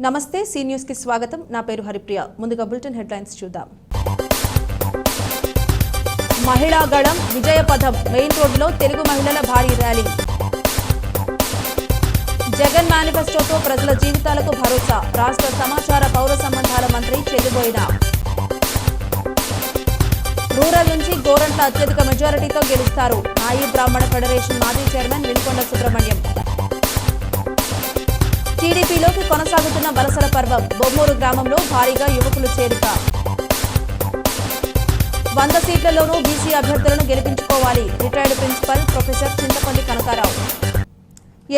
నమస్తే C news కి స్వాగతం. నా పేరు హరిప్రియ. ముందుగా బులెటిన్ హెడ్లైన్స్ చూద్దాం. మహిళా గళం విజయపథం మెయిన్ రోడ్డులో తెలుగు మహిళల భారీ ర్యాలీ. జగన్ మేనిఫెస్టోతో ప్రజల జీవితాలకు భరోసా. రాష్ట్ర సమాచార పౌర సంబంధాల మంత్రి చెల్లిబోయిన. రూరల్ నుంచి గోరంట్ల అత్యధిక మెజారిటీతో గెలుస్తారు. నాయి బ్రాహ్మణ ఫెడరేషన్ మాజీ చైర్మన్ వినుకొండ సుబ్రహ్మణ్యం. టీడీపీలోకి కొనసాగుతున్న వలసల పర్వం. బొమ్మూరు గ్రామంలో భారీగా యువకులు చేరిక. 100 సీట్లలోనూ బీసీ అభ్యర్థులను గెలిపించుకోవాలి. Retired principal professor Chintapalli Kanakarao.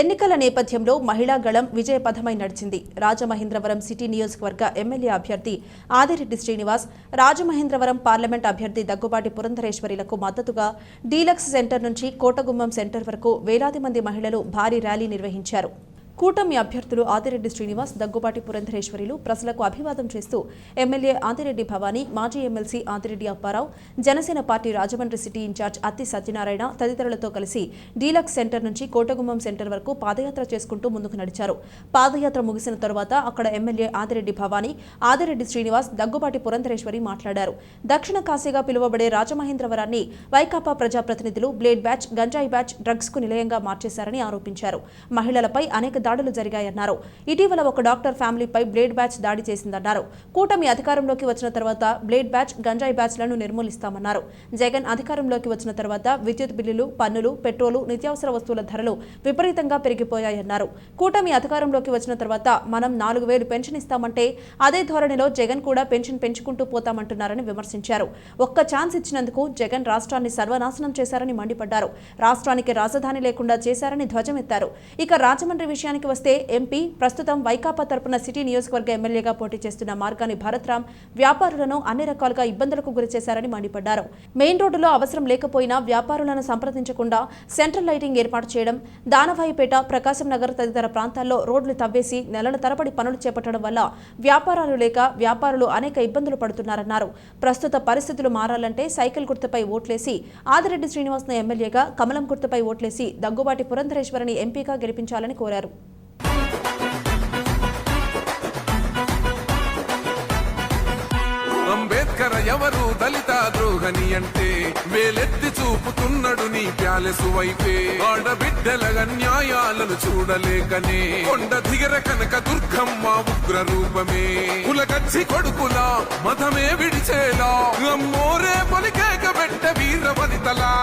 ఎన్నికల నేపథ్యంలో మహిళా గళం విజయపథమై నడిచింది. రాజమహేంద్రవరం సిటీ నియోజకవర్గ ఎమ్మెల్యే అభ్యర్థి ఆదిరెడ్డి శ్రీనివాస్, రాజమహేంద్రవరం పార్లమెంట్ అభ్యర్థి దగ్గుబాటి పురంధరేశ్వరిలకు మద్దతుగా డీలక్స్ సెంటర్ నుంచి కోటగుమ్మం సెంటర్ వరకు వేలాది మంది మహిళలు భారీ ర్యాలీ నిర్వహించారు. కూటమి అభ్యర్థులు ఆదిరెడ్డి శ్రీనివాస్, దగ్గుబాటి పురంధరేశ్వరిలు ప్రజలకు అభివాదం చేస్తూ ఎమ్మెల్యే ఆదిరెడ్డి భవానీ, మాజీ MLC Adireddy Apparao, Janasena party Rajahmundry city incharge Atti Satyanarayana తదితరులతో కలిసి డీలక్స్ సెంటర్ నుంచి కోటగుమ్మం సెంటర్ వరకు పాదయాత్ర చేసుకుంటూ ముందుకు నడిచారు. పాదయాత్ర ముగిసిన తరువాత అక్కడ ఎమ్మెల్యే ఆదిరెడ్డి భవానీ, ఆదిరెడ్డి శ్రీనివాస్, దగ్గుబాటి పురంధరేశ్వరి మాట్లాడారు. దక్షిణ కాశీగా పిలువబడే రాజమహేంద్రవరాన్ని వైకాపా ప్రజాప్రతినిధులు బ్లేడ్ బ్యాచ్, గంజాయి బ్యాచ్, డ్రగ్స్ కు నిలయంగా మార్చేశారని ఆరోపించారు. మహిళలపై అనేక దాడులు జరిగాయన్నారు. ఇటీవల ఒక డాక్టర్ ఫ్యామిలీపై బ్లేడ్ బ్యాచ్ దాడి చేసిందన్నారు. కూటమి అధికారంలోకి వచ్చిన తర్వాత బ్లేడ్ బ్యాచ్, గంజాయి బ్యాచ్లను నిర్మూలిస్తామన్నారు. జగన్ అధికారంలోకి వచ్చిన తర్వాత విద్యుత్ బిల్లులు, పన్నులు, పెట్రోలు, నిత్యావసర వస్తువుల ధరలు విపరీతంగా పెరిగిపోయాయన్నారు. కూటమి అధికారంలోకి వచ్చిన తర్వాత మనం 4000 పెన్షన్ ఇస్తామంటే అదే ధోరణిలో జగన్ కూడా పెన్షన్ పెంచుకుంటూ పోతామంటున్నారని విమర్శించారు. ఒక్క ఛాన్స్ ఇచ్చినందుకు జగన్ రాష్ట్రాన్ని సర్వనాశనం చేశారని మండిపడ్డారు. రాష్ట్రానికి రాజధాని లేకుండా చేశారని ధ్వజమెత్తారు. ఇక రాజమండ్రి విషయానికి వస్తే ఎంపీ ప్రస్తుతం వైకాపా తరపున సిటీ నియోజకవర్గ ఎమ్మెల్యేగా పోటీ చేస్తున్న మార్గాని భరత్రామ్ వ్యాపారులను అన్ని రకాలుగా ఇబ్బందులకు గురిచేశారని మండిపడ్డారు. మెయిన్ రోడ్డులో అవసరం లేకపోయినా వ్యాపారులను సంప్రదించకుండా సెంట్రల్ లైటింగ్ ఏర్పాటు చేయడం, దానవాయిపేట, ప్రకాశం నగర్ తదితర ప్రాంతాల్లో రోడ్లు తవ్వేసి నెలల తరబడి పనులు చేపట్టడం వల్ల వ్యాపారాలు లేక వ్యాపారులు అనేక ఇబ్బందులు పడుతున్నారన్నారు. ప్రస్తుత పరిస్థితులు మారాలంటే సైకిల్ గుర్తుపై ఓట్లేసి ఆదిరెడ్డి శ్రీనివాస్ను ఎమ్మెల్యేగా, కమలం గుర్తుపై ఓట్లేసి దగ్గుబాటి పురంధరేశ్వరిని ఎంపీగా గెలిపించాలని కోరారు. అంబేద్కర్ ఎవరు దళిత ద్రోహని అంటే వేలెత్తి చూపుతున్నాడు నీ ప్యాలెసు వైపే. ఆడబిడ్డల న్యాయాలను చూడలేకనే కొండ దిగర కనక దుర్గమ్మ ఉగ్ర రూపమే. కులగచ్చి కొడుకులా మతమే విడిచేలా అమ్మోరే పలికేక పెట్ట వీర వనితలా.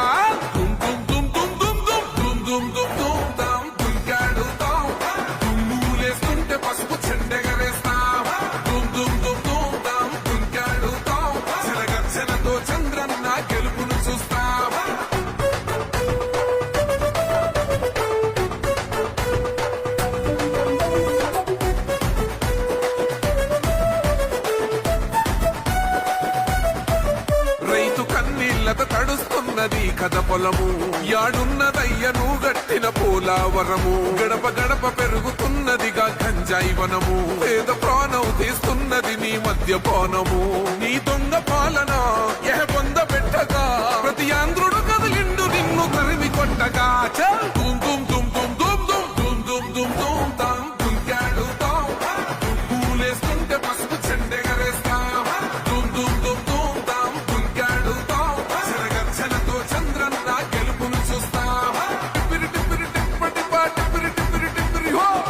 తడుస్తున్నది కథ పొలము, యాడున్నదయ్యను గట్టిన పోలావరము. గడప గడప పెరుగుతున్నదిగా గంజాయి వనము. పేద ప్రాణం తీస్తున్నది నీ మద్యపానము. నీ దొంగ పాలన ఎహ పొంద పెట్టగా ప్రతి ఆంధ్రుడు కదిలిండు నిన్ను తరిమి కొట్టగా. దుమ్ దుమ్ దుమ్ దుమ్ దుమ్ దుమ్ దుమ్ దుమ్ దుమ్ దుమ్ తాం దుంకాడు తాం. పూలేస్తుంటే పసుపు చెండెగరేస్తా. దుమ్ దుమ్ దుమ్ దుమ్ తాం దుంకాడు తాం.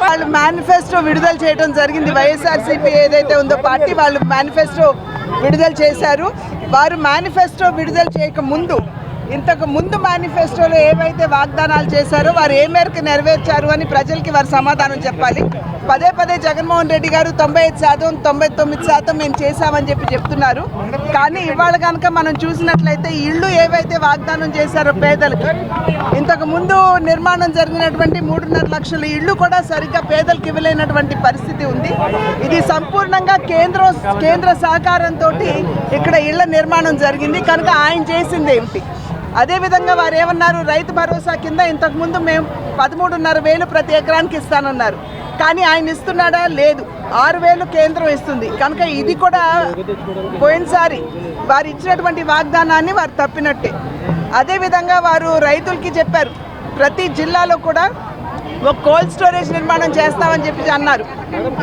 వాళ్ళు మేనిఫెస్టో విడుదల చేయడం జరిగింది. వైఎస్ఆర్సీపీ ఏదైతే ఉందో పార్టీ, వాళ్ళు మేనిఫెస్టో విడుదల చేశారు. వారు మేనిఫెస్టో విడుదల చేయక ముందు, ఇంతకు ముందు మేనిఫెస్టోలో ఏవైతే వాగ్దానాలు చేశారో వారు ఏ మేరకు నెరవేర్చారు అని ప్రజలకి వారు సమాధానం చెప్పాలి. పదే పదే జగన్మోహన్ రెడ్డి గారు 95%, 99% మేము చేశామని చెప్తున్నారు. కానీ ఇవాళ కనుక మనం చూసినట్లయితే ఇళ్ళు ఏవైతే వాగ్దానం చేశారో పేదలకు, ఇంతకు ముందు నిర్మాణం జరిగినటువంటి 3.5 లక్షల ఇళ్ళు కూడా సరిగ్గా పేదలకు ఇవ్వలేనటువంటి పరిస్థితి ఉంది. ఇది సంపూర్ణంగా కేంద్ర సహకారంతో ఇక్కడ ఇళ్ల నిర్మాణం జరిగింది. కనుక ఆయన చేసింది ఏమిటి? అదేవిధంగా వారు ఏమన్నారు, రైతు భరోసా కింద ఇంతకుముందు మేము 13,500 ప్రతి ఎకరానికి ఇస్తానన్నారు. కానీ ఆయన ఇస్తున్నాడా? లేదు. 6,000 కేంద్రం ఇస్తుంది. కనుక ఇది కూడా పోయినసారి వారు ఇచ్చినటువంటి వాగ్దానాన్ని వారు తప్పినట్టే. అదేవిధంగా వారు రైతులకి చెప్పారు, ప్రతి జిల్లాలో కూడా ఒక కోల్డ్ స్టోరేజ్ నిర్మాణం చేస్తామని చెప్పి అన్నారు.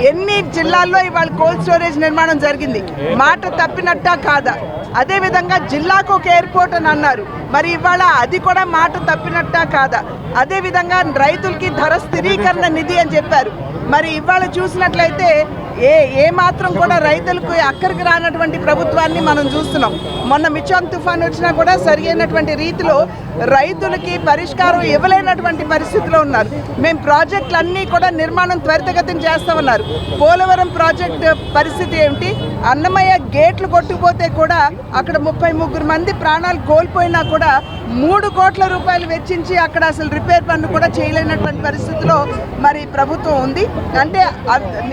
ఎన్ని జిల్లాల్లో ఇవాళ కోల్డ్ స్టోరేజ్ నిర్మాణం జరిగింది? మాట తప్పినట్టా కాదా? అదేవిధంగా జిల్లాకు ఒక ఎయిర్పోర్ట్ అని అన్నారు, మరి ఇవాళ అది కూడా మాట తప్పినట్టా కాదా? అదేవిధంగా రైతులకి ధర స్థిరీకరణ నిధి అని చెప్పారు, మరి ఇవాళ చూసినట్లయితే ఏ మాత్రం కూడా రైతులకు అక్కడికి రానటువంటి ప్రభుత్వాన్ని మనం చూస్తున్నాం. మొన్న మిచాంగ్ తుఫాన్ వచ్చినా కూడా సరి అయినటువంటి రీతిలో రైతులకి పరిష్కారం ఇవ్వలేనటువంటి పరిస్థితిలో ఉన్నారు. మేము ప్రాజెక్టులన్నీ కూడా నిర్మాణం త్వరితగతిన చేస్తామన్నారు. పోలవరం ప్రాజెక్ట్ పరిస్థితి ఏమిటి? అన్నమయ్య గేట్లు కొట్టుకుపోతే కూడా అక్కడ 33 మంది ప్రాణాలు కోల్పోయినా కూడా 3 కోట్ల రూపాయలు వెచ్చించి అక్కడ అసలు రిపేర్ పనులు కూడా చేయలేనటువంటి పరిస్థితిలో మరి ప్రభుత్వం ఉంది. అంటే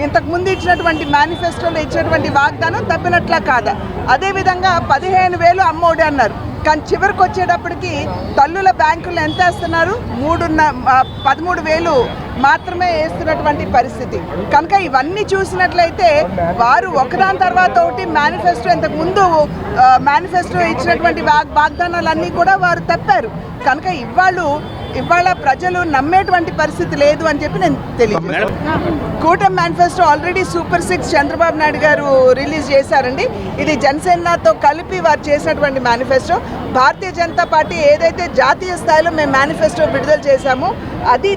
ఇంతకుముందు ఇచ్చినటువంటి మేనిఫెస్టోలో ఇచ్చినటువంటి వాగ్దానం తప్పినట్లా కాదా? అదేవిధంగా 15,000 అమ్మఒడి అన్నారు, కానీ చివరికి వచ్చేటప్పటికి తల్లుల బ్యాంకులు ఎంత వేస్తున్నారు? 13,000 మాత్రమే వేస్తున్నటువంటి పరిస్థితి. కనుక ఇవన్నీ చూసినట్లయితే వారు ఒకదాని తర్వాత ఒకటి మేనిఫెస్టో ఇంతకుముందు మేనిఫెస్టో ఇచ్చినటువంటి వాగ్దానాలన్నీ కూడా వారు తప్పారు. కనుక ఇవాళ ప్రజలు నమ్మేటువంటి పరిస్థితి లేదు అని చెప్పి నేను తెలియజేస్తాను. కూటమి manifesto already super 6 Chandrababu Naidu గారు రిలీజ్ చేశారండి. ఇది జనసేనతో కలిపి వారు చేసినటువంటి మేనిఫెస్టో. భారతీయ జనతా పార్టీ ఏదైతే జాతీయ స్థాయిలో మేము మేనిఫెస్టో విడుదల చేశామో అది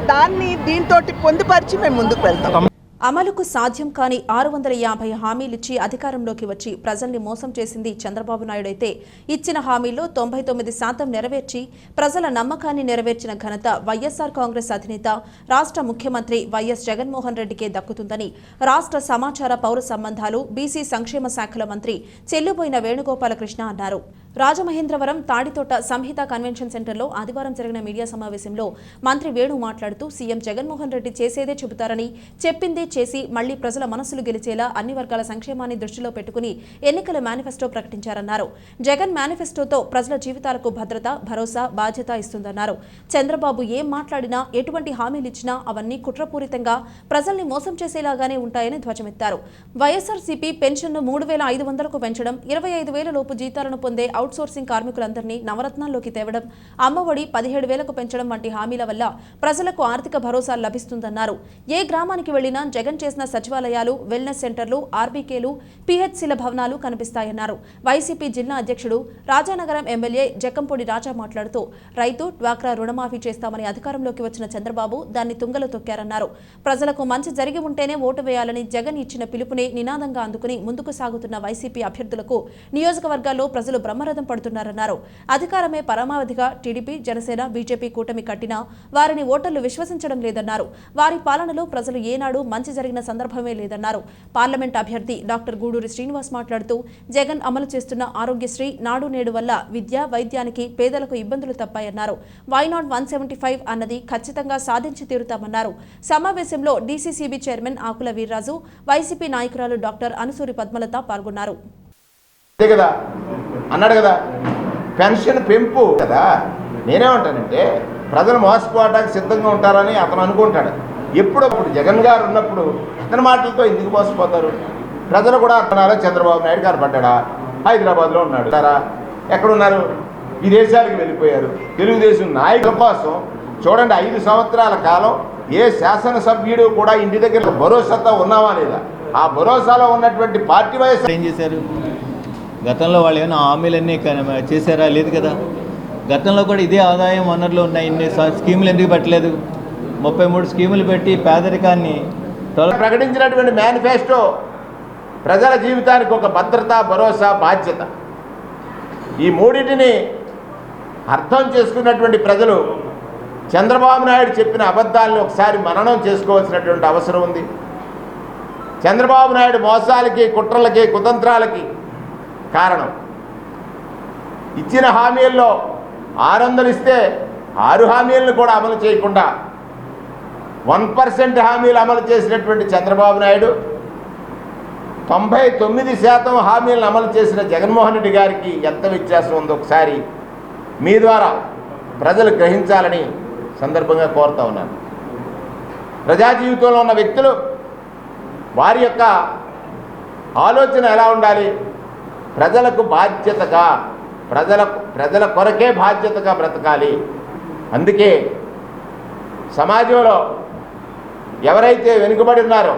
దీంతో పొందుపరిచి మేము ముందుకు వెళ్తాం. అమలుకు సాధ్యం కాని 650 హామీలిచ్చి అధికారంలోకి వచ్చి ప్రజల్ని మోసం చేసింది చంద్రబాబు నాయుడు అయితే ఇచ్చిన హామీల్లో 99% నెరవేర్చి ప్రజల నమ్మకాన్ని నెరవేర్చిన ఘనత వైఎస్ఆర్ కాంగ్రెస్ అధినేత రాష్ట్ర ముఖ్యమంత్రి వైఎస్ జగన్మోహన్ రెడ్డికే దక్కుతుందని రాష్ట్ర సమాచార పౌర సంబంధాలు బీసీ సంక్షేమ శాఖల మంత్రి చెల్లుబోయిన వేణుగోపాలకృష్ణ అన్నారు. రాజమహేంద్రవరం తాడితోట సంహిత కన్వెన్షన్ సెంటర్లో ఆదివారం జరిగిన మీడియా సమావేశంలో మంత్రి వేణు మాట్లాడుతూ సీఎం జగన్మోహన్ రెడ్డి చేసేదే చెబుతారని, చెప్పిందే చేసి మళ్లీ ప్రజల మనసులు గెలిచేలా అన్ని వర్గాల సంక్షేమాన్ని దృష్టిలో పెట్టుకుని ఎన్నికల మేనిఫెస్టో ప్రకటించారన్నారు. జగన్ మేనిఫెస్టోతో ప్రజల జీవితాలకు భద్రత, భరోసా, బాధ్యత ఇస్తుందన్నారు. చంద్రబాబు ఏం మాట్లాడినా, ఎటువంటి హామీలిచ్చినా అవన్నీ కుట్రపూరితంగా ప్రజల్ని మోసం చేసేలాగానే ఉంటాయని ధ్వజమెత్తారు. వైఎస్ఆర్సీపీ పెన్షన్ను 3,500కు పెంచడం, 25,000 లోపు జీతాలను పొందే అవుట్సోర్సింగ్ కార్మికులందరినీ నవరత్నాల్లోకి తేవడం, అమ్మఒడి 17,000కు పెంచడం వంటి హామీల వల్ల ప్రజలకు ఆర్థిక భరోసా లభిస్తుందన్నారు. ఏ గ్రామానికి వెళ్లినా జగన్ చేసిన సచివాలయాలు, వెల్నెస్ సెంటర్లు, ఆర్బీకేలు, పీహెచ్సీల భవనాలు కనిపిస్తాయన్నారు. వైసీపీ జిల్లా అధ్యక్షుడు, రాజానగరం ఎమ్మెల్యే జక్కంపొడి రాజా మాట్లాడుతూ రైతు, డ్వాక్రా రుణమాఫీ చేస్తామని అధికారంలోకి వచ్చిన చంద్రబాబు దాన్ని తుంగలో తొక్కారన్నారు. ప్రజలకు మంచి జరిగి ఉంటేనే ఓటు వేయాలని జగన్ ఇచ్చిన పిలుపునే నినాదంగా అందుకుని ముందుకు సాగుతున్న వైసీపీ అభ్యర్థులకు నియోజకవర్గాల్లో ప్రజలు బ్రహ్మరథం పడుతున్నారన్నారు. అధికారమే పరమావధిగా టీడీపీ, జనసేన, బీజేపీ కూటమి కట్టినా వారిని ఓటర్లు విశ్వసించడం లేదన్నారు. వారి పాలనలో ప్రజలు ఏనాడు మంచి జరిగిన సందర్భమే లేదన్నారు. పార్లమెంట్ అభ్యర్థి డాక్టర్ గూడూరి శ్రీనివాస్ మాట్లాడుతూ జగన్ అమలు చేస్తున్న ఆరోగ్యశ్రీ, నాడు నేడు వల్ల విద్య, వైద్యానికి పేదలకు ఇబ్బందులు తప్పాయన్నారు. వైనాట్ 175 అన్నది ఖచ్చితంగా సాధించి తీరుతామన్నారు. సమావేశంలో డీసీసీబీ చైర్మన్ ఆకుల వీర్రాజు, వైసీపీ నాయకురాలు డాక్టర్ అనుసూరి పద్మలత పాల్గొన్నారు. అన్నాడు కదా, పెన్షన్ పెంపు కదా. నేనేమంటానంటే ప్రజలు మోసపోవడానికి సిద్ధంగా ఉంటారని అతను అనుకుంటాడు. ఎప్పుడప్పుడు జగన్ గారు ఉన్నప్పుడు ఇతని మాటలతో ఎందుకు మోసపోతారు? ప్రజలు కూడా అంటున్నారా, చంద్రబాబు నాయుడు గారు పడ్డా హైదరాబాద్లో ఉన్నాడు, ఎక్కడున్నారు? విదేశాలకు వెళ్ళిపోయారు. తెలుగుదేశం నాయకుల కోసం చూడండి, 5 సంవత్సరాల కాలం ఏ శాసనసభ్యుడు కూడా ఇంటి దగ్గర భరోసాతో ఉన్నావా లేదా? ఆ భరోసాలో ఉన్నటువంటి పార్టీ వయసు ఏం చేశారు? గతంలో వాళ్ళు ఏమైనా హామీలన్నీ చేశారా? లేదు కదా. గతంలో కూడా ఇదే ఆదాయం వనరులు ఉన్నాయి, ఇన్ని స్కీములు ఎందుకు పెట్టలేదు? 33 స్కీములు పెట్టి పేదరికాన్ని ప్రకటించినటువంటి మేనిఫెస్టో ప్రజల జీవితానికి ఒక భద్రత, భరోసా, బాధ్యత, ఈ మూడింటిని అర్థం చేసుకున్నటువంటి ప్రజలు చంద్రబాబు నాయుడు చెప్పిన అబద్ధాలను ఒకసారి మననం చేసుకోవాల్సినటువంటి అవసరం ఉంది. చంద్రబాబు నాయుడు మోసాలకి, కుట్రలకి, కుతంత్రాలకి కారణం ఇచ్చిన హామీల్లో 600 ఇస్తే 6 హామీలను కూడా అమలు చేయకుండా 1% హామీలు అమలు చేసినటువంటి చంద్రబాబు నాయుడు 99% హామీలను అమలు చేసిన జగన్మోహన్ రెడ్డి గారికి ఎంత వ్యత్యాసం ఉందో ఒకసారి మీ ద్వారా ప్రజలు గ్రహించాలని సందర్భంగా కోరుతా ఉన్నాను. ప్రజా జీవితంలో ఉన్న వ్యక్తులు వారి యొక్క ఆలోచన ఎలా ఉండాలి? ప్రజలకు బాధ్యతగా, ప్రజల కొరకే బాధ్యతగా బ్రతకాలి. అందుకే సమాజంలో ఎవరైతే వెనుకబడి ఉన్నారో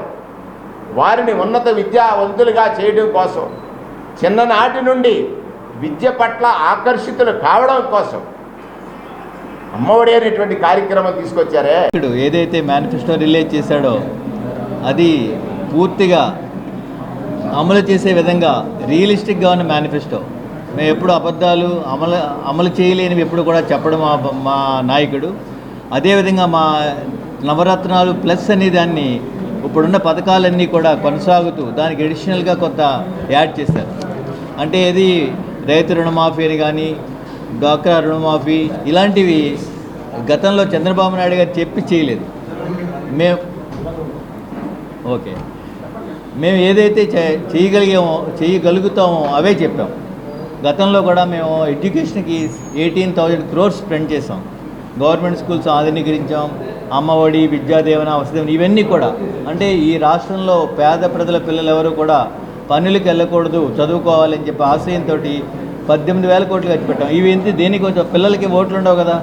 వారిని ఉన్నత విద్యావంతులుగా చేయడం కోసం, చిన్ననాటి నుండి విద్య పట్ల ఆకర్షితులు కావడం కోసం అమ్మఒడి అనేటువంటి కార్యక్రమం తీసుకొచ్చారే. ఏదైతే మేనిఫెస్టో రిలీజ్ చేశాడో అది పూర్తిగా అమలు చేసే విధంగా రియలిస్టిక్గా ఉన్న మేనిఫెస్టో. మేము ఎప్పుడు అబద్ధాలు అమలు చేయలేనివి ఎప్పుడు కూడా చెప్పడం మా నాయకుడు. అదేవిధంగా మా నవరత్నాలు ప్లస్ అనే దాన్ని ఇప్పుడున్న పథకాలన్నీ కూడా కొనసాగుతూ దానికి అడిషనల్గా కొంత యాడ్ చేశారు. అంటే ఇది రైతు రుణమాఫీ అని కానీ, డ్వాక్రా రుణమాఫీ ఇలాంటివి గతంలో చంద్రబాబు నాయుడు గారు చెప్పి చేయలేదు. మేము ఏదైతే చేయగలుగుతామో అవే చెప్పాం. గతంలో కూడా మేము ఎడ్యుకేషన్కి 18,000 crores స్పెండ్ చేసాం. గవర్నమెంట్ స్కూల్స్ ఆధునీకరించాం. అమ్మఒడి, విద్యాదేవన, వసతి ఇవన్నీ కూడా. అంటే ఈ రాష్ట్రంలో పేద ప్రజల పిల్లలు ఎవరు కూడా పనులకు వెళ్ళకూడదు, చదువుకోవాలని చెప్పి ఆశయంతో 18,000 కోట్లు ఖర్చు పెట్టాం. ఇవి దేనికి పిల్లలకి ఓట్లు ఉండవు కదా.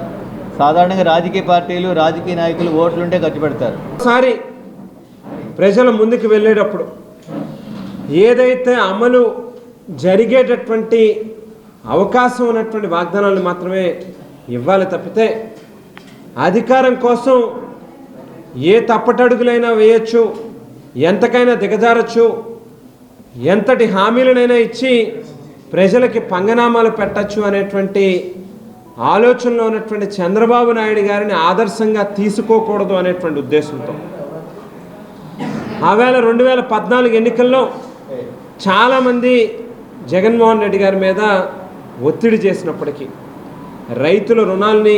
సాధారణంగా రాజకీయ పార్టీలు, రాజకీయ నాయకులు ఓట్లుంటే ఖర్చు పెడతారు. ఒకసారి ప్రజల ముందుకు వెళ్ళేటప్పుడు ఏదైతే అమలు జరిగేటటువంటి అవకాశం ఉన్నటువంటి వాగ్దానాలు మాత్రమే ఇవ్వాలి తప్పితే అధికారం కోసం ఏ తప్పటడుగులైనా వేయచ్చు, ఎంతకైనా దిగజారచ్చు, ఎంతటి హామీలనైనా ఇచ్చి ప్రజలకి పంగనామాలు పెట్టచ్చు అనేటువంటి ఆలోచనలో ఉన్నటువంటి చంద్రబాబు నాయుడు గారిని ఆదర్శంగా తీసుకోకూడదు అనేటువంటి ఉద్దేశంతో ఆవేళ 2014 ఎన్నికల్లో చాలామంది జగన్మోహన్ రెడ్డి గారి మీద ఒత్తిడి చేసినప్పటికీ రైతుల రుణాలని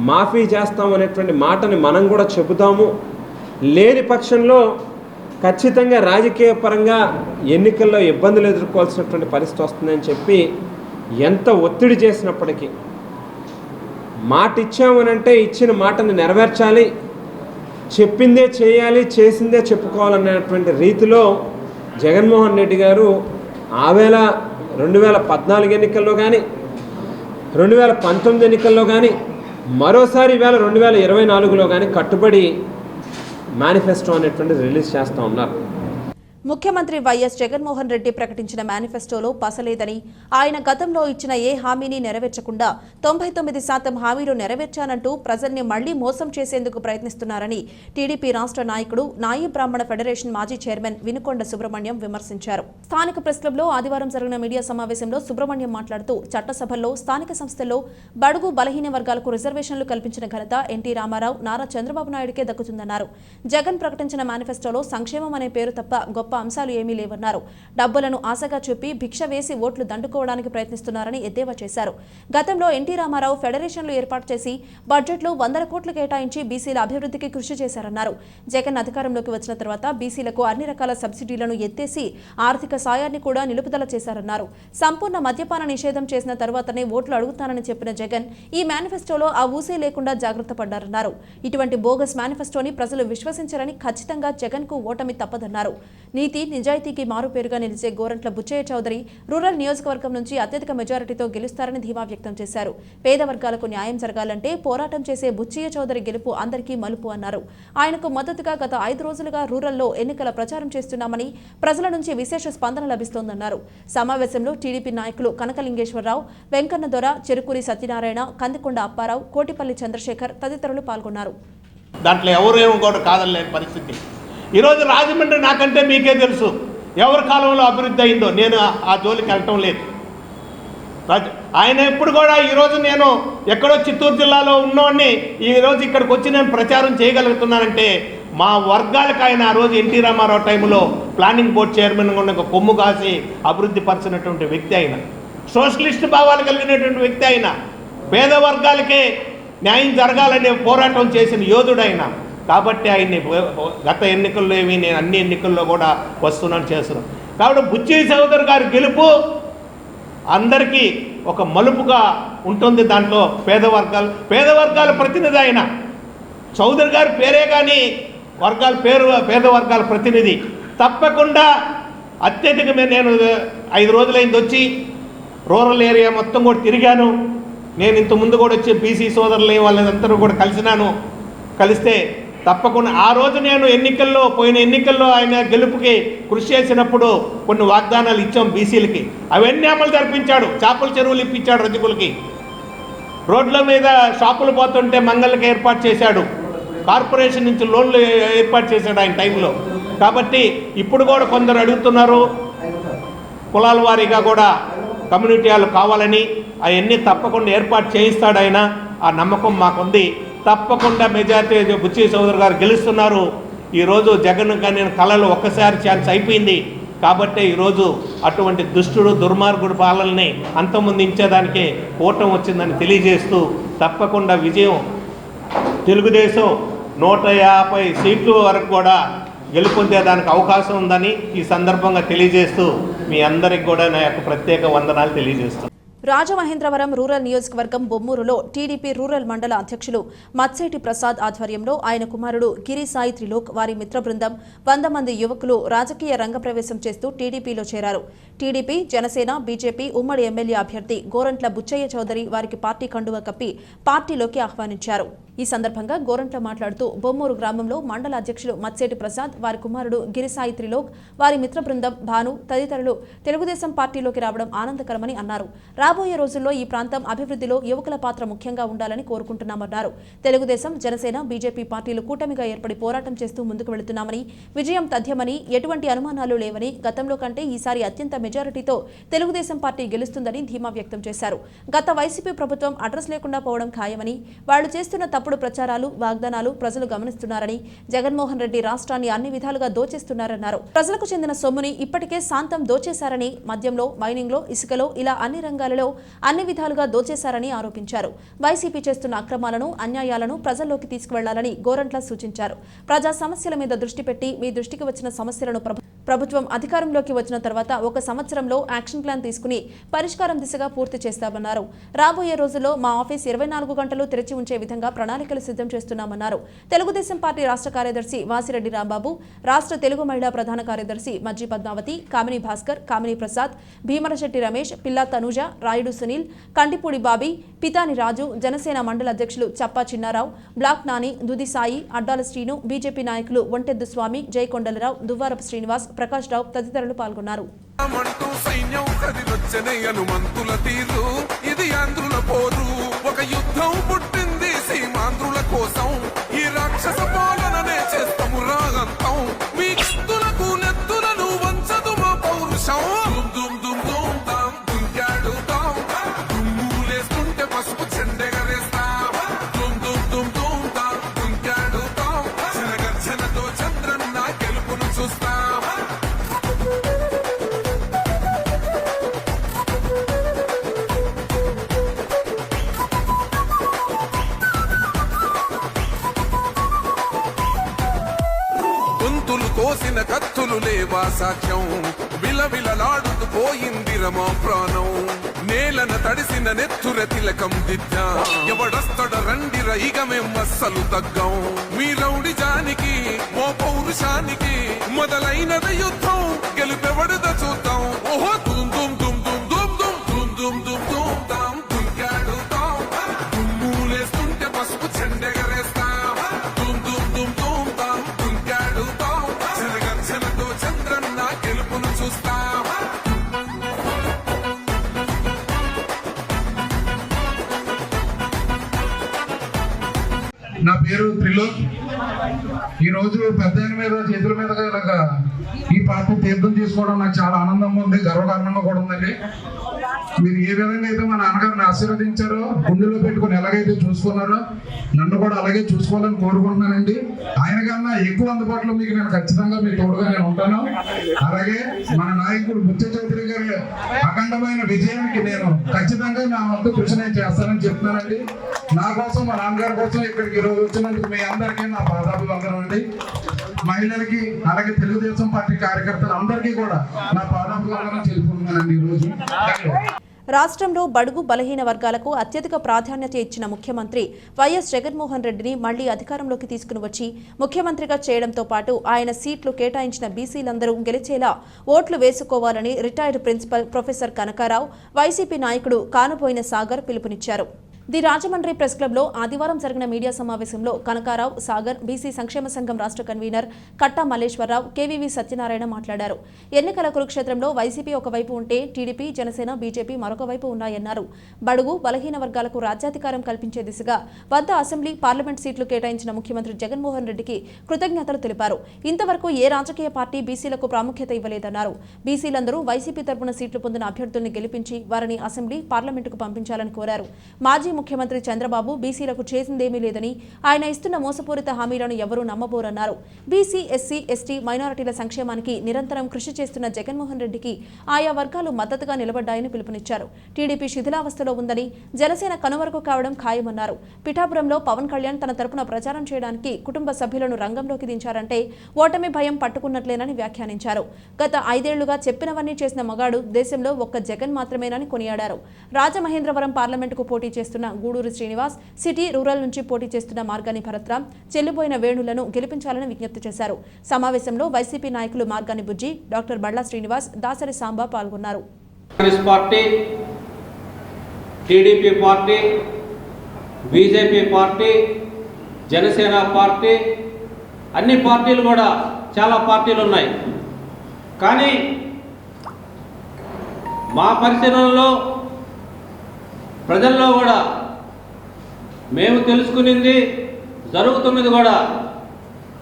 మాఫీ చేస్తాం అనేటువంటి మాటని మనం కూడా చెబుతాము, లేని పక్షంలో ఖచ్చితంగా రాజకీయ పరంగా ఎన్నికల్లో ఇబ్బందులు ఎదుర్కోవాల్సినటువంటి పరిస్థితి వస్తుందని చెప్పి ఎంత ఒత్తిడి చేసినప్పటికీ మాట ఇచ్చామనంటే ఇచ్చిన మాటని నెరవేర్చాలి, చెప్పిందే చేయాలి, చేసిందే చెప్పుకోవాలనేటువంటి రీతిలో జగన్మోహన్ రెడ్డి గారు ఆవేళ 2014 ఎన్నికల్లో కానీ, 2019 ఎన్నికల్లో కానీ, మరోసారి ఈవేళ 2024లో కానీ కట్టుబడి మేనిఫెస్టో అనేటువంటిది రిలీజ్ చేస్తూ ఉన్నారు. ముఖ్యమంత్రి వైఎస్ జగన్మోహన్ రెడ్డి ప్రకటించిన మేనిఫెస్టోలో పసలేదని, ఆయన గతంలో ఇచ్చిన ఏ హామీని నెరవేర్చకుండా 99% హామీలు నెరవేర్చానంటూ ప్రజల్ని మళ్లీ మోసం చేసేందుకు ప్రయత్నిస్తున్నారని టీడీపీ రాష్ట్ర నాయకుడు నాయి బ్రాహ్మణ ఫెడరేషన్ మాజీ చైర్మన్ వినుకొండ సుబ్రహ్మణ్యం విమర్శించారు. స్థానిక ప్రెస్ క్లబ్లో ఆదివారం జరిగిన మీడియా సమావేశంలో సుబ్రహ్మణ్యం మాట్లాడుతూ చట్టసభల్లో స్థానిక సంస్థల్లో బడుగు బలహీన వర్గాలకు రిజర్వేషన్లు కల్పించిన ఘనత ఎన్టీ రామారావు, నారా చంద్రబాబు నాయుడుకే దక్కుతుందన్నారు. జగన్ ప్రకటించిన మేనిఫెస్టోలో సంక్షేమం అనే పేరు తప్ప గొప్ప అంశాలు ఏమీ లేవన్నారు. డబ్బులను ఆశగా చూపి భిక్ష వేసి ఓట్లు దండుకోవడానికి ప్రయత్నిస్తున్నారని ఎద్దేవా చేశారు. గతంలో ఎన్టీ రామారావు ఫెడరేషన్లు ఏర్పాటు చేసి బడ్జెట్లో 100 కోట్లు కేటాయించి బీసీల అభివృద్ధికి కృషి చేశారన్నారు. జగన్ అధికారంలోకి వచ్చిన తర్వాత బీసీలకు అన్ని రకాల సబ్సిడీలను ఎత్తేసి ఆర్థిక సాయాన్ని కూడా నిలుపుదల చేశారన్నారు. సంపూర్ణ మద్యపాన నిషేధం చేసిన తర్వాతనే ఓట్లు అడుగుతానని చెప్పిన జగన్ ఈ మేనిఫెస్టోలో ఆ ఊసే లేకుండా జాగ్రత్త పడ్డారన్నారు. ఇటువంటి బోగస్ మేనిఫెస్టోని ప్రజలు విశ్వసించరని, ఖచ్చితంగా జగన్ కు ఓటమి తప్పదన్నారు. నీతి నిజాయితీకి మారుపేరుగా నిలిచే గోరంట్ల బుచ్చయ్య చౌదరి రూరల్ నియోజకవర్గం నుంచి అత్యధిక మెజారిటీతో గెలుస్తారని ధీమా వ్యక్తం చేశారు. పేద వర్గాలకు న్యాయం జరగాలంటే పోరాటం చేసే బుచ్చయ్య చౌదరి గెలుపు అందరికీ మలుపు అన్నారు. ఆయనకు మద్దతుగా గత 5 రోజులుగా రూరల్లో ఎన్నికల ప్రచారం చేస్తున్నామని, ప్రజల నుంచి విశేష స్పందన లభిస్తోందన్నారు. సమావేశంలో టీడీపీ నాయకులు కనకలింగేశ్వరరావు, వెంకన్న దొర, చెరుకూరి సత్యనారాయణ, కందికొండ అప్పారావు, కోటిపల్లి చంద్రశేఖర్ తదితరులు పాల్గొన్నారు. దాంట్లో ఎవరేమో కూడా కాదనలేని పరిస్థితి. ఈరోజు రాజమండ్రి నాకంటే మీకే తెలుసు ఎవరి కాలంలో అభివృద్ధి అయిందో. నేను ఆ జోలికి వెళ్ళటం లేదు. ఆయన ఎప్పుడు కూడా ఈరోజు నేను ఎక్కడో చిత్తూరు జిల్లాలో ఉన్నవాడిని ఈరోజు ఇక్కడికి వచ్చి నేను ప్రచారం చేయగలుగుతున్నానంటే మా వర్గాలకు ఆయన ఆ రోజు ఎన్టీ రామారావు టైంలో ప్లానింగ్ బోర్డు చైర్మన్గా ఉన్న కొమ్ము కాసి అభివృద్ధి పరిచినటువంటి వ్యక్తి ఆయన. సోషలిస్ట్ భావాలు కలిగినటువంటి వ్యక్తి ఆయన. పేద వర్గాలకే న్యాయం జరగాలనే పోరాటం చేసిన యోధుడైన. కాబట్టి ఆయన్ని గత ఎన్నికల్లో ఏమి నేను అన్ని ఎన్నికల్లో కూడా వస్తున్నాను చేస్తున్నాను. కాబట్టి బుచ్చయ్య చౌదరి గారి గెలుపు అందరికీ ఒక మలుపుగా ఉంటుంది. దాంట్లో పేద వర్గాల ప్రతినిధి ఆయన చౌదరి గారి పేరే కానీ పేద వర్గాల ప్రతినిధి. తప్పకుండా అత్యధికమే నేను 5 రోజులైంది వచ్చి రూరల్ ఏరియా మొత్తం కూడా తిరిగాను. నేను ఇంతకుముందు కూడా వచ్చి బీసీ సోదరులు వాళ్ళందరూ కూడా కలిసినాను. కలిస్తే తప్పకుండా ఆ రోజు నేను పోయిన ఎన్నికల్లో ఆయన గెలుపుకి కృషి చేసినప్పుడు కొన్ని వాగ్దానాలు ఇచ్చాం బీసీలకి, అవన్నీ అమలు జరిపించాడు. చేపల చెరువులు ఇప్పించాడు రజకులకి, రోడ్ల మీద షాపులు పోతుంటే మంగళకి ఏర్పాటు చేశాడు, కార్పొరేషన్ నుంచి లోన్లు ఏర్పాటు చేశాడు ఆయన టైంలో. కాబట్టి ఇప్పుడు కూడా కొందరు అడుగుతున్నారు కులాల వారీగా కూడా కమ్యూనిటీ హాల్ కావాలని, అవన్నీ తప్పకుండా ఏర్పాటు చేయిస్తాడు ఆయన. ఆ నమ్మకం మాకుంది. తప్పకుండా మెజార్టీ బుచ్చి చౌదరి గారు గెలుస్తున్నారు. ఈరోజు జగన్ కానీ కళలు ఒక్కసారి ఛాన్స్ అయిపోయింది. కాబట్టి ఈరోజు అటువంటి దుష్టుడు దుర్మార్గుడు పాలనని అంతమొందించేదానికే కూటమి వచ్చిందని తెలియజేస్తూ తప్పకుండా విజయం తెలుగుదేశం 150 సీట్లు వరకు కూడా గెలుపొందేదానికి అవకాశం ఉందని ఈ సందర్భంగా తెలియజేస్తూ మీ అందరికి కూడా నా యొక్క ప్రత్యేక వందనాలు తెలియజేస్తాను. రాజమహేంద్రవరం రూరల్ నియోజకవర్గం బొమ్మూరులో టీడీపీ రూరల్ మండల అధ్యక్షులు మత్సేటి ప్రసాద్ ఆధ్వర్యంలో ఆయన కుమారుడు గిరిసాయి త్రిలోక్ వారి మిత్ర బృందం 100 మంది యువకులు రాజకీయ రంగప్రవేశం చేస్తూ టీడీపీలో చేరారు. టీడీపీ, జనసేన, బీజేపీ ఉమ్మడి ఎమ్మెల్యే అభ్యర్థి గోరంట్ల బుచ్చయ్య చౌదరి వారికి పార్టీ కండువా కప్పి పార్టీలోకి ఆహ్వానించారు. ఈ సందర్భంగా గోరంట్ల మాట్లాడుతూ బొమ్మూరు గ్రామంలో మండల అధ్యక్షులు మత్సేటి ప్రసాద్, వారి కుమారుడు గిరిసాయి త్రిలోక్, వారి మిత్ర బృందం భాను తదితరులు తెలుగుదేశం పార్టీలోకి రావడం ఆనందకరమని అన్నారు. రాబోయే రోజుల్లో ఈ ప్రాంతం అభివృద్ధిలో యువకుల పాత్ర ముఖ్యంగా ఉండాలని కోరుకుంటున్నామన్నారు. తెలుగుదేశం, జనసేన, బీజేపీ పార్టీలు కూటమిగా ఏర్పడి పోరాటం చేస్తూ ముందుకు వెళుతున్నామని, విజయం తథ్యమని, ఎటువంటి అనుమానాలు లేవని, గతంలో కంటే ఈసారి అత్యంత మెజారిటీతో తెలుగుదేశం పార్టీ గెలుస్తుందని ధీమా వ్యక్తం చేశారు. గత వైసీపీ ప్రభుత్వం అడ్రస్ లేకుండా పోవడం ఖాయమని, వాళ్లు చేస్తున్న తప్పుడు ప్రచారాలు, వాగ్దానాలు ప్రజలు గమనిస్తున్నారని, జగన్మోహన్ రెడ్డి రాష్ట్రాన్ని అన్ని విధాలుగా దోచేస్తున్నారన్నారు. ప్రజలకు చెందిన సొమ్ముని ఇప్పటికే శాంతం దోచేశారని, మద్యంలో, మైనింగ్లో, ఇసుకలో ఇలా అన్ని రంగాలలో అన్ని విధాలుగా దోచేశారని ఆరోపించారు. వైసీపీ చేస్తున్న అక్రమాలను, అన్యాయాలను ప్రజల్లోకి తీసుకువెళ్లాలని గోరంట్ల సూచించారు. ప్రజా సమస్యల మీద దృష్టి పెట్టి మీ దృష్టికి వచ్చిన సమస్యలను ప్రభుత్వం అధికారంలోకి వచ్చిన తర్వాత 1 సంవత్సరంలో యాక్షన్ ప్లాన్ తీసుకుని పరిష్కారం దిశగా పూర్తి చేస్తామన్నారు. రాబోయే రోజుల్లో మా ఆఫీస్ 24 గంటలు తెరిచి ఉంచే విధంగా ప్రణాళికలు సిద్ధం చేస్తున్నామన్నారు. తెలుగుదేశం పార్టీ రాష్ట్ర కార్యదర్శి వాసిరెడ్డి రాంబాబు, రాష్ట్ర తెలుగు మహిళా ప్రధాన కార్యదర్శి మజ్జి పద్మావతి, కామిని భాస్కర్, కామిని ప్రసాద్, భీమరశెట్టి రమేష్, పిల్లా తనూజ, రాయుడు సునీల్, కంటిపూడి బాబీ, పితాని రాజు, జనసేన మండల అధ్యక్షులు చప్పా చిన్నారావు, బ్లాక్ నాని, దుది సాయి, అడ్డాల శ్రీను, బీజేపీ నాయకులు వంటెద్దు స్వామి, జయకొండలరావు, దువ్వారపు శ్రీనివాస్, ప్రకాష్ రావు తదితరులు పాల్గొన్నారు. ఇది ఆంధ్రుల పోరు, ఒక యుద్ధం పుట్టింది సీమాంధ్రుల కోసం. ఈ రాక్షస పాలననే చేస్తాము రాగంతం, మీ కిత్తులకు నెత్తులను వంచదు మా పౌరుషం. దుమ్ దుమ్ దుమ్ తాం దుంకాడుతాం, దుమ్ములేస్తుంటే పసుపు చెండెగరేస్తాం. దుమ్ దుమ్ దుమ్ దుమ్ తాం దుంకాడుతాం, జనగర్జనతో చంద్రన్న గెలుపును చూస్తాం. కోసిన కత్తులు లేవా సాక్ష్యం, విలవిలలాడుతూ పోయింది రమా ప్రాణం. నేలన తడిసిన నెత్తుర తిలకం దిద్దా, ఎవడొస్తడ రండి రైగ మేం అస్సలు తగ్గం. మీ రౌడి జానికి ఓ పౌరుషానికి మొదలైనద యుద్ధం, గెలుపెవడద చూద్దాం. ఓహో దుమ్ దుమ్ దుమ్ దుమ్ దుమ్ దుమ్ దుమ్ దుమ్ దుమ్ దుమ్ తాం దుంకాడుతాం, దుమ్ములేస్తుంటే పసుపు చెండెగరేస్తాం. దుమ్ దుమ్ దుమ్ దుమ్ తాం దుంకాడుతాం, జనగర్జనతో చంద్రన్న గెలుపును చూస్తాం. నా పేరు త్రిలోక్. ఈరోజు పెద్ద మీద చేతుల మీద ఇలాగా ఈ పార్టీ తీర్థం తీసుకోవడం నాకు చాలా ఆనందంగా ఉంది, గర్వకారణంగా కూడా ఉందండి. మీరు ఏ విధంగా అయితే మా నాన్నగారిని ఆశీర్వదించారో, గుండెలో పెట్టుకుని ఎలాగైతే చూసుకున్నారో నన్ను కూడా అలాగే చూసుకోవాలని కోరుకుంటున్నానండి. ఆయన కన్నా ఎక్కువ అందుబాటులో మీకు నేను ఖచ్చితంగా మీ తోడుగా నేను ఉంటాను. అలాగే మన నాయకుడు బుచ్చ చౌదరి గారి అఖండమైన విజయానికి నేను ఖచ్చితంగా నా వంతు కృషి నేను చేస్తానని చెప్తున్నానండి. నా కోసం, మా నాన్నగారి కోసం ఇక్కడికి ఈరోజు వచ్చినందుకు మీ అందరికీ నా పాదాభివందనం అండి. మహిళలకి అలాగే తెలుగుదేశం పార్టీ కార్యకర్తలు అందరికీ కూడా నా పాదాభివందనం తెలుపుకుంటున్నానండి ఈరోజు. రాష్ట్రంలో బడుగు బలహీన వర్గాలకు అత్యధిక ప్రాధాన్యత ఇచ్చిన ముఖ్యమంత్రి వైఎస్ జగన్మోహన్ రెడ్డిని మళ్లీ అధికారంలోకి తీసుకుని వచ్చి ముఖ్యమంత్రిగా చేయడంతో పాటు ఆయన సీట్లు కేటాయించిన బీసీలందరూ గెలిచేలా ఓట్లు వేసుకోవాలని retired principal professor Kanakarao, YCP నాయకుడు కానుపోయిన సాగర్ పిలుపునిచ్చారు. ది రాజమండ్రి ప్రెస్ క్లబ్లో ఆదివారం జరిగిన మీడియా సమావేశంలో కనకారావు, సాగర్, బీసీ సంక్షేమ సంఘం రాష్ట్ర కన్వీనర్ కట్టా మల్లేశ్వరరావు, కేవీవీ సత్యనారాయణ మాట్లాడారు. ఎన్నికల కురుక్షేత్రంలో వైసీపీ ఒకవైపు ఉంటే టీడీపీ, జనసేన, బీజేపీ మరొక వైపు ఉన్నాయన్నారు. బడుగు, బలహీన వర్గాలకు రాజ్యాధికారం కల్పించే దిశగా 100 అసెంబ్లీ, పార్లమెంట్ సీట్లు కేటాయించిన ముఖ్యమంత్రి జగన్మోహన్ రెడ్డికి కృతజ్ఞతలు తెలిపారు. ఇంతవరకు ఏ రాజకీయ పార్టీ బీసీలకు ప్రాముఖ్యత ఇవ్వలేదన్నారు. బీసీలందరూ వైసీపీ తరపున సీట్లు పొందిన అభ్యర్థుల్ని గెలిపించి వారిని అసెంబ్లీ, పార్లమెంటుకు పంపించాలని కోరారు. మాజీ ముఖ్యమంత్రి చంద్రబాబు బీసీలకు చేసిందేమీ లేదని, ఆయన ఇస్తున్న మోసపూరిత హామీలను ఎవరూ నమ్మబోరన్నారు. బీసీ, ఎస్సీ, ఎస్టీ, మైనారిటీల సంక్షేమానికి నిరంతరం కృషి చేస్తున్న జగన్మోహన్ రెడ్డికి ఆయా వర్గాలు మద్దతుగా నిలబడ్డాయని పిలుపునిచ్చారు. టీడీపీ శిథిలావస్థలో ఉందని, జనసేన కనుమరుగు కావడం ఖాయమన్నారు. పిఠాపురంలో పవన్ కళ్యాణ్ తన తరపున ప్రచారం చేయడానికి కుటుంబ సభ్యులను రంగంలోకి దించారంటే ఓటమి భయం పట్టుకున్నట్లేనని వ్యాఖ్యానించారు. గత 5 ఏళ్లుగా చెప్పినవన్నీ చేసిన మగాడు దేశంలో ఒక్క జగన్ మాత్రమేనని కొనియాడారు. రాజమహేంద్రవరం పార్లమెంటుకు పోటీ చేస్తున్న గూడూరు శ్రీనివాస్, సిటీ, రూరల్ నుంచి పోటీ చేస్తున్న మార్గాని భరత్రాం, చెల్లిపోయిన వేణులను గెలిపించాలని విజ్ఞప్తి చేశారు. సమావేశంలో వైసీపీ నాయకులు మార్గాని బుజ్జి, డాక్టర్ బళ్ళా శ్రీనివాస్, దాసరి సాంబా పాల్గొన్నారు. Congress party, TDP party, BJP party, Janasena party, అన్ని పార్టీలు కూడా చాలా పార్టీలు ఉన్నాయి. కానీ మా పరిశీలనలో ప్రజల్లో కూడా మేము తెలుసుకునింది, జరుగుతున్నది కూడా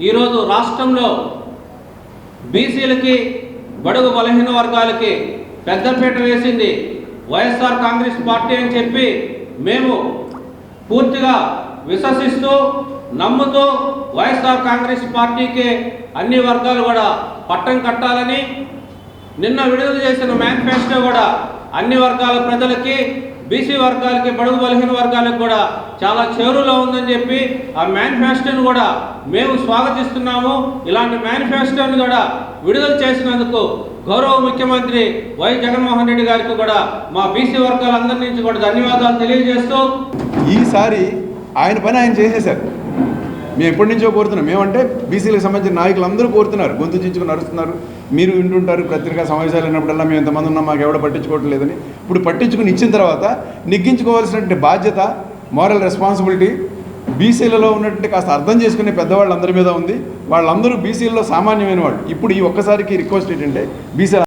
ఈరోజు రాష్ట్రంలో బీసీలకి, బడుగు బలహీన వర్గాలకి పెద్దపీట వేసింది వైఎస్ఆర్ కాంగ్రెస్ పార్టీ అని చెప్పి మేము పూర్తిగా విశ్వసిస్తూ, నమ్ముతూ వైఎస్ఆర్ కాంగ్రెస్ పార్టీకి అన్ని వర్గాలు కూడా పట్టం కట్టాలని నిన్న విడుదల చేసిన మేనిఫెస్టో కూడా అన్ని వర్గాల ప్రజలకి, బీసీ వర్గాలకి, బడుగు బలహీన వర్గాలకు కూడా చాలా చేరువలో ఉందని చెప్పి ఆ మేనిఫెస్టోను కూడా మేము స్వాగతిస్తున్నాము. ఇలాంటి మేనిఫెస్టోను కూడా విడుదల చేసినందుకు గౌరవ ముఖ్యమంత్రి వై జగన్మోహన్ రెడ్డి గారికి కూడా మా బీసీ వర్గాలందరి నుంచి కూడా ధన్యవాదాలు తెలియజేస్తూ, ఈసారి ఆయన పని ఆయన చేసేశారు. మేము ఎప్పటి నుంచో కోరుతున్నాం. మేమంటే బీసీలకు సంబంధించిన నాయకులు అందరూ కోరుతున్నారు, గొంతు చించుకుని నడుస్తున్నారు. మీరు వింటుంటారు పత్రికా సమావేశాలు అయినప్పుడల్లా మేము ఎంతమంది ఉన్నాం, మాకు ఎవడ పట్టించుకోవటం లేదని. ఇప్పుడు పట్టించుకుని ఇచ్చిన తర్వాత నెగ్గించుకోవాల్సినటువంటి బాధ్యత, మోరల్ రెస్పాన్సిబిలిటీ బీసీలలో ఉన్నటువంటి కాస్త అర్థం చేసుకునే పెద్దవాళ్ళందరి మీద ఉంది. వాళ్ళందరూ బీసీలలో సామాన్యమైన వాళ్ళు. ఇప్పుడు ఈ ఒక్కసారికి రిక్వెస్ట్ ఏంటంటే బీసీ